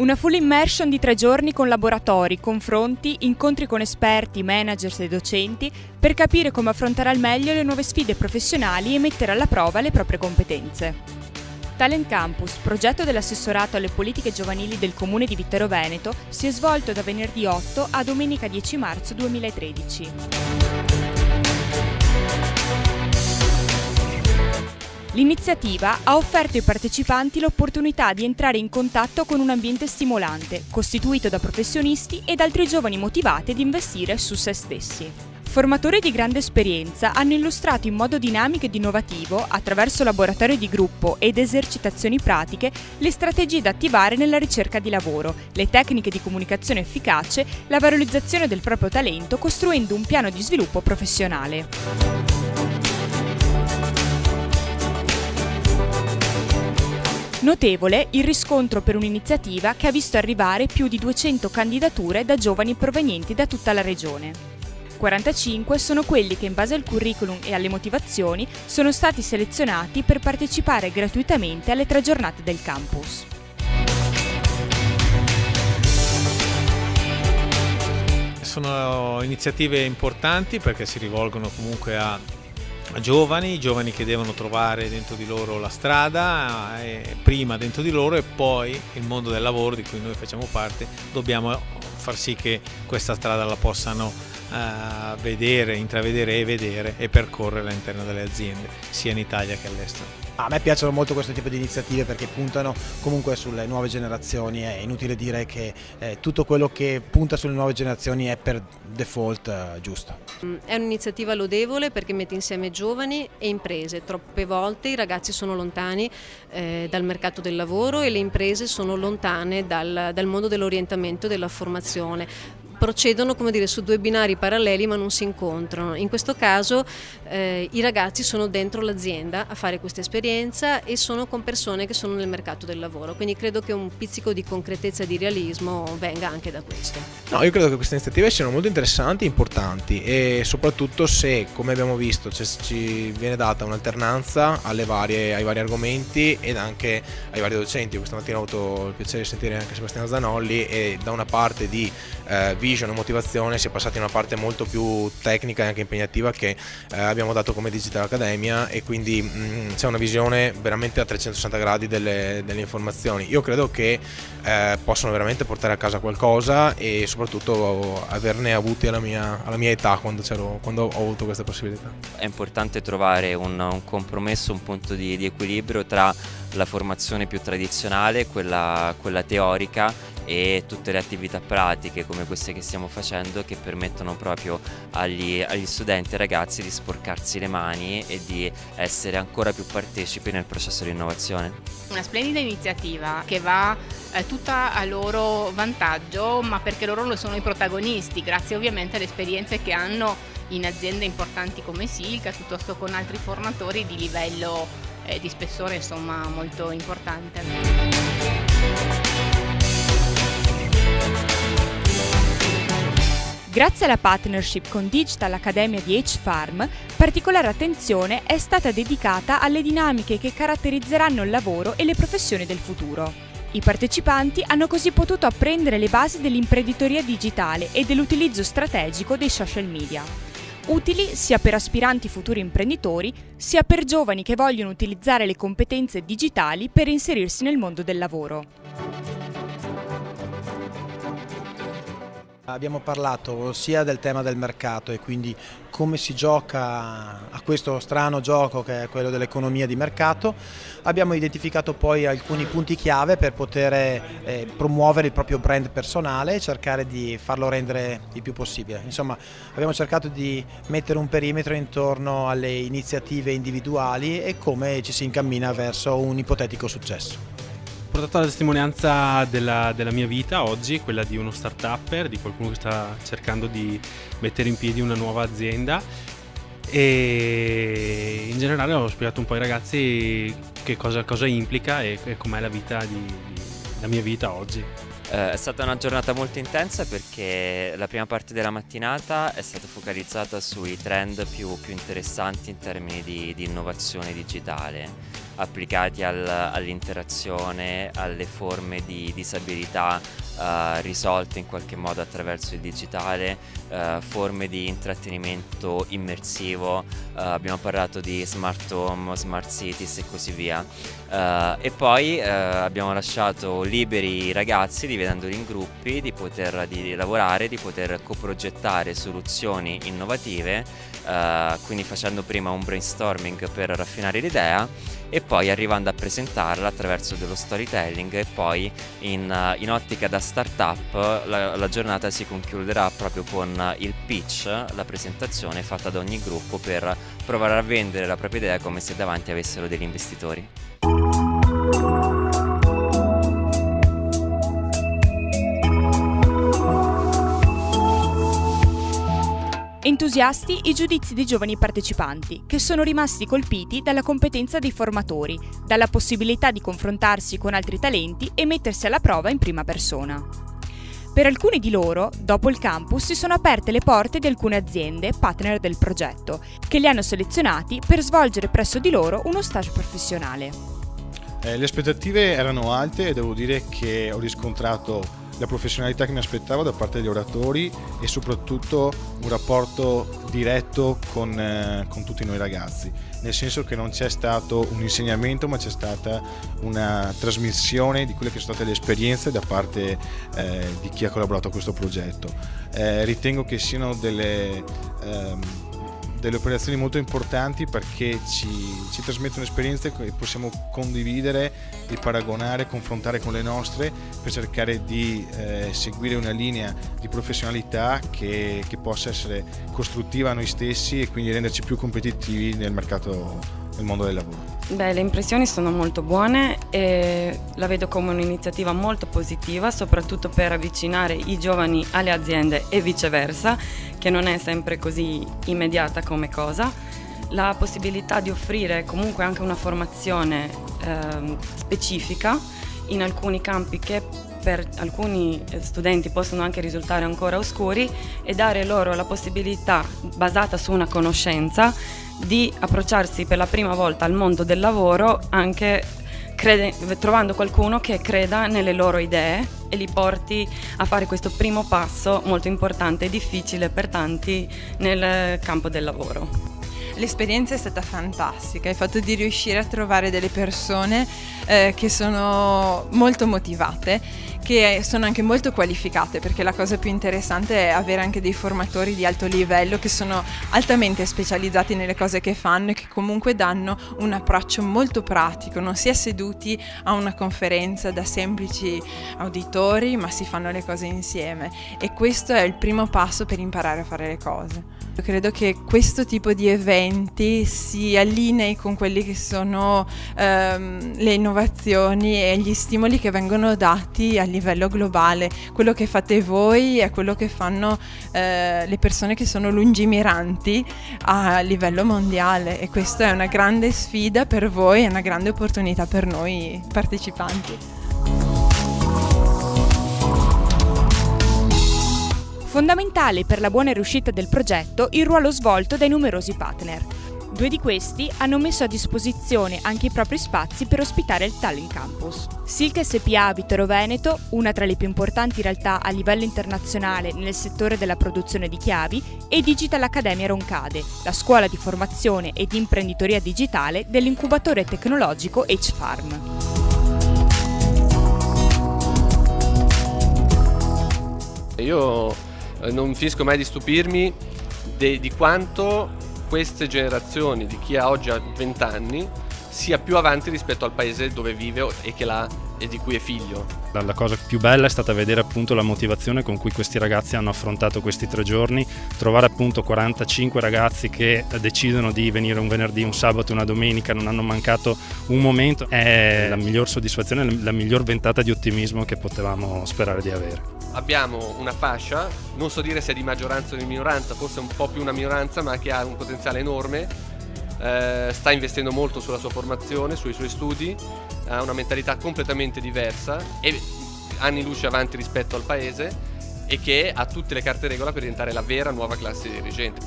Una full immersion di 3 giorni con laboratori, confronti, incontri con esperti, managers e docenti per capire come affrontare al meglio le nuove sfide professionali e mettere alla prova le proprie competenze. Talent Campus, progetto dell'assessorato alle politiche giovanili del Comune di Vittero Veneto, si è svolto da venerdì 8 a domenica 10 marzo 2013. L'iniziativa ha offerto ai partecipanti l'opportunità di entrare in contatto con un ambiente stimolante, costituito da professionisti ed altri giovani motivati ad investire su se stessi. Formatori di grande esperienza hanno illustrato in modo dinamico ed innovativo, attraverso laboratori di gruppo ed esercitazioni pratiche, le strategie da attivare nella ricerca di lavoro, le tecniche di comunicazione efficace, la valorizzazione del proprio talento, costruendo un piano di sviluppo professionale. Notevole il riscontro per un'iniziativa che ha visto arrivare più di 200 candidature da giovani provenienti da tutta la regione. 45 sono quelli che in base al curriculum e alle motivazioni sono stati selezionati per partecipare gratuitamente alle 3 giornate del campus. Sono iniziative importanti perché si rivolgono comunque a giovani che devono trovare dentro di loro la strada, prima dentro di loro e poi il mondo del lavoro di cui noi facciamo parte, dobbiamo far sì che questa strada la possano vedere, intravedere e vedere e percorrere all'interno delle aziende, sia in Italia che all'estero. A me piacciono molto questo tipo di iniziative perché puntano comunque sulle nuove generazioni. È inutile dire che tutto quello che punta sulle nuove generazioni è per default giusto. È un'iniziativa lodevole perché mette insieme giovani e imprese. Troppe volte i ragazzi sono lontani dal mercato del lavoro e le imprese sono lontane dal mondo dell'orientamento e della formazione. Procedono, come dire, su 2 binari paralleli ma non si incontrano. In questo caso i ragazzi sono dentro l'azienda a fare questa esperienza e sono con persone che sono nel mercato del lavoro, quindi credo che un pizzico di concretezza e di realismo venga anche da questo. No, io credo che queste iniziative siano molto interessanti e importanti e soprattutto se, come abbiamo visto, ci viene data un'alternanza ai vari argomenti ed anche ai vari docenti. Questa mattina ho avuto il piacere di sentire anche Sebastiano Zanolli e da una parte di vision e motivazione si è passati a una parte molto più tecnica e anche impegnativa che abbiamo dato come Digital Academia e quindi c'è una visione veramente a 360 gradi delle informazioni. Io credo che possono veramente portare a casa qualcosa e soprattutto averne avuti alla mia età quando ho avuto questa possibilità. È importante trovare un compromesso, un punto di equilibrio tra la formazione più tradizionale, quella teorica, e tutte le attività pratiche come queste che stiamo facendo, che permettono proprio agli studenti e ragazzi di sporcarsi le mani e di essere ancora più partecipi nel processo di innovazione. Una splendida iniziativa che va tutta a loro vantaggio, ma perché loro sono i protagonisti, grazie ovviamente alle esperienze che hanno in aziende importanti come Silca, piuttosto con altri formatori di livello di spessore insomma molto importante. Grazie alla partnership con Digital Academia di H-Farm, particolare attenzione è stata dedicata alle dinamiche che caratterizzeranno il lavoro e le professioni del futuro. I partecipanti hanno così potuto apprendere le basi dell'imprenditoria digitale e dell'utilizzo strategico dei social media, utili sia per aspiranti futuri imprenditori, sia per giovani che vogliono utilizzare le competenze digitali per inserirsi nel mondo del lavoro. Abbiamo parlato sia del tema del mercato e quindi come si gioca a questo strano gioco che è quello dell'economia di mercato. Abbiamo identificato poi alcuni punti chiave per poter promuovere il proprio brand personale e cercare di farlo rendere il più possibile. Insomma, abbiamo cercato di mettere un perimetro intorno alle iniziative individuali e come ci si incammina verso un ipotetico successo. Ho portato la testimonianza della mia vita oggi, quella di uno start-upper, di qualcuno che sta cercando di mettere in piedi una nuova azienda, e in generale ho spiegato un po' ai ragazzi che cosa implica e com'è la mia vita oggi. È stata una giornata molto intensa perché la prima parte della mattinata è stata focalizzata sui trend più interessanti in termini di innovazione digitale, applicati all'interazione, alle forme di disabilità risolte in qualche modo attraverso il digitale, forme di intrattenimento immersivo, abbiamo parlato di smart home, smart cities e così via. E poi abbiamo lasciato liberi i ragazzi, dividendoli in gruppi, di lavorare, di poter coprogettare soluzioni innovative, quindi facendo prima un brainstorming per raffinare l'idea e poi arrivando a presentarla attraverso dello storytelling, e poi in ottica da startup la giornata si concluderà proprio con il pitch, la presentazione fatta da ogni gruppo per provare a vendere la propria idea come se davanti avessero degli investitori. Entusiasti i giudizi dei giovani partecipanti, che sono rimasti colpiti dalla competenza dei formatori, dalla possibilità di confrontarsi con altri talenti e mettersi alla prova in prima persona. Per alcuni di loro, dopo il campus, si sono aperte le porte di alcune aziende, partner del progetto, che li hanno selezionati per svolgere presso di loro uno stage professionale. Le aspettative erano alte e devo dire che ho riscontrato la professionalità che mi aspettavo da parte degli oratori e soprattutto un rapporto diretto con tutti noi ragazzi, nel senso che non c'è stato un insegnamento ma c'è stata una trasmissione di quelle che sono state le esperienze da parte di chi ha collaborato a questo progetto. Ritengo che siano delle operazioni molto importanti perché ci trasmettono esperienze che possiamo condividere e paragonare, confrontare con le nostre per cercare di seguire una linea di professionalità che possa essere costruttiva a noi stessi e quindi renderci più competitivi nel mercato, nel mondo del lavoro. Le impressioni sono molto buone e la vedo come un'iniziativa molto positiva, soprattutto per avvicinare i giovani alle aziende e viceversa, che non è sempre così immediata come cosa. La possibilità di offrire comunque anche una formazione specifica in alcuni campi che per alcuni studenti possono anche risultare ancora oscuri, e dare loro la possibilità, basata su una conoscenza, di approcciarsi per la prima volta al mondo del lavoro anche trovando qualcuno che creda nelle loro idee e li porti a fare questo primo passo molto importante e difficile per tanti nel campo del lavoro. L'esperienza è stata fantastica, il fatto di riuscire a trovare delle persone che sono molto motivate, che sono anche molto qualificate, perché la cosa più interessante è avere anche dei formatori di alto livello che sono altamente specializzati nelle cose che fanno e che comunque danno un approccio molto pratico, non si è seduti a una conferenza da semplici auditori, ma si fanno le cose insieme, e questo è il primo passo per imparare a fare le cose. Io credo che questo tipo di eventi si allinei con quelli che sono le innovazioni e gli stimoli che vengono dati a livello globale. Quello che fate voi è quello che fanno le persone che sono lungimiranti a livello mondiale, e questa è una grande sfida per voi, è una grande opportunità per noi partecipanti. Fondamentale per la buona riuscita del progetto il ruolo svolto dai numerosi partner. 2 di questi hanno messo a disposizione anche i propri spazi per ospitare il Talent Campus. Silk SPA Vittorio Veneto, una tra le più importanti realtà a livello internazionale nel settore della produzione di chiavi, e Digital Academia Roncade, la scuola di formazione e di imprenditoria digitale dell'incubatore tecnologico H-Farm. Io non finisco mai di stupirmi di quanto queste generazioni di chi oggi ha 20 anni sia più avanti rispetto al paese dove vive e di cui è figlio. La cosa più bella è stata vedere appunto la motivazione con cui questi ragazzi hanno affrontato questi 3 giorni, trovare appunto 45 ragazzi che decidono di venire un venerdì, un sabato e una domenica, non hanno mancato un momento, è la miglior soddisfazione, la miglior ventata di ottimismo che potevamo sperare di avere. Abbiamo una fascia, non so dire se è di maggioranza o di minoranza, forse un po' più una minoranza, ma che ha un potenziale enorme, sta investendo molto sulla sua formazione, sui suoi studi, ha una mentalità completamente diversa e anni luce avanti rispetto al paese e che ha tutte le carte in regola per diventare la vera nuova classe dirigente.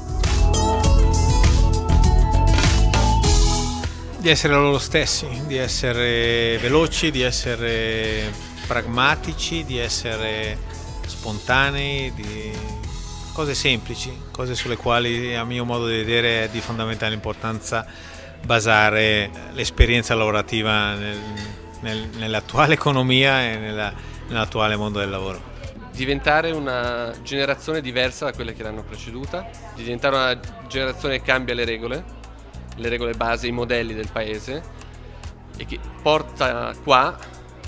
Di essere loro stessi, di essere veloci, di essere pragmatici, di essere spontanei, di cose semplici, cose sulle quali a mio modo di vedere è di fondamentale importanza basare l'esperienza lavorativa nell'attuale economia e nell'attuale mondo del lavoro. Diventare una generazione diversa da quelle che l'hanno preceduta, di diventare una generazione che cambia le regole base, i modelli del paese e che porta qua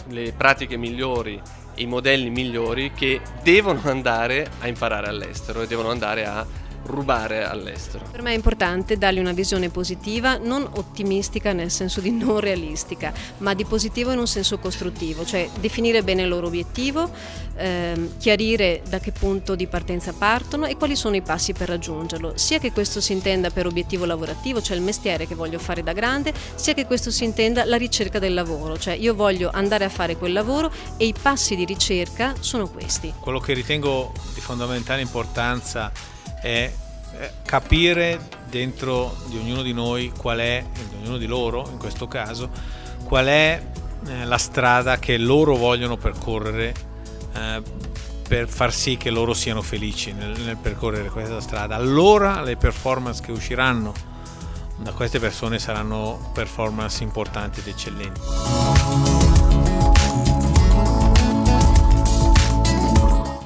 le pratiche migliori e i modelli migliori che devono andare a imparare all'estero e devono andare a rubare all'estero. Per me è importante dargli una visione positiva, non ottimistica nel senso di non realistica, ma di positivo in un senso costruttivo, cioè definire bene il loro obiettivo, chiarire da che punto di partenza partono e quali sono i passi per raggiungerlo, sia che questo si intenda per obiettivo lavorativo, cioè il mestiere che voglio fare da grande, sia che questo si intenda la ricerca del lavoro, cioè io voglio andare a fare quel lavoro e i passi di ricerca sono questi. Quello che ritengo di fondamentale importanza è capire dentro di ognuno di noi qual è, di ognuno di loro in questo caso, qual è la strada che loro vogliono percorrere per far sì che loro siano felici nel percorrere questa strada. Allora le performance che usciranno da queste persone saranno performance importanti ed eccellenti.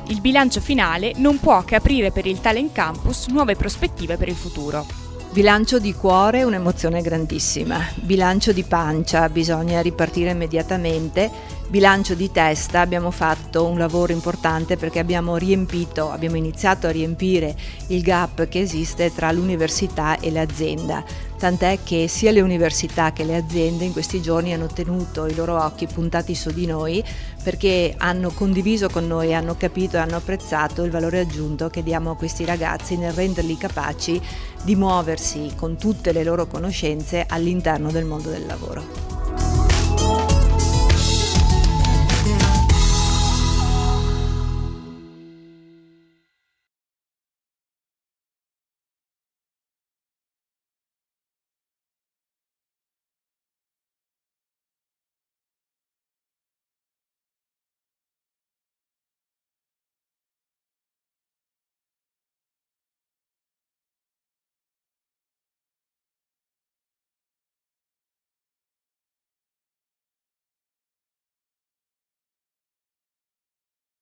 Il bilancio finale non può che aprire per il Talent Campus nuove prospettive per il futuro. Bilancio di cuore è un'emozione grandissima, bilancio di pancia, bisogna ripartire immediatamente, bilancio di testa, abbiamo fatto un lavoro importante perché abbiamo iniziato a riempire il gap che esiste tra l'università e l'azienda, tant'è che sia le università che le aziende in questi giorni hanno tenuto i loro occhi puntati su di noi perché hanno condiviso con noi, hanno capito e hanno apprezzato il valore aggiunto che diamo a questi ragazzi nel renderli capaci di muoversi con tutte le loro conoscenze all'interno del mondo del lavoro.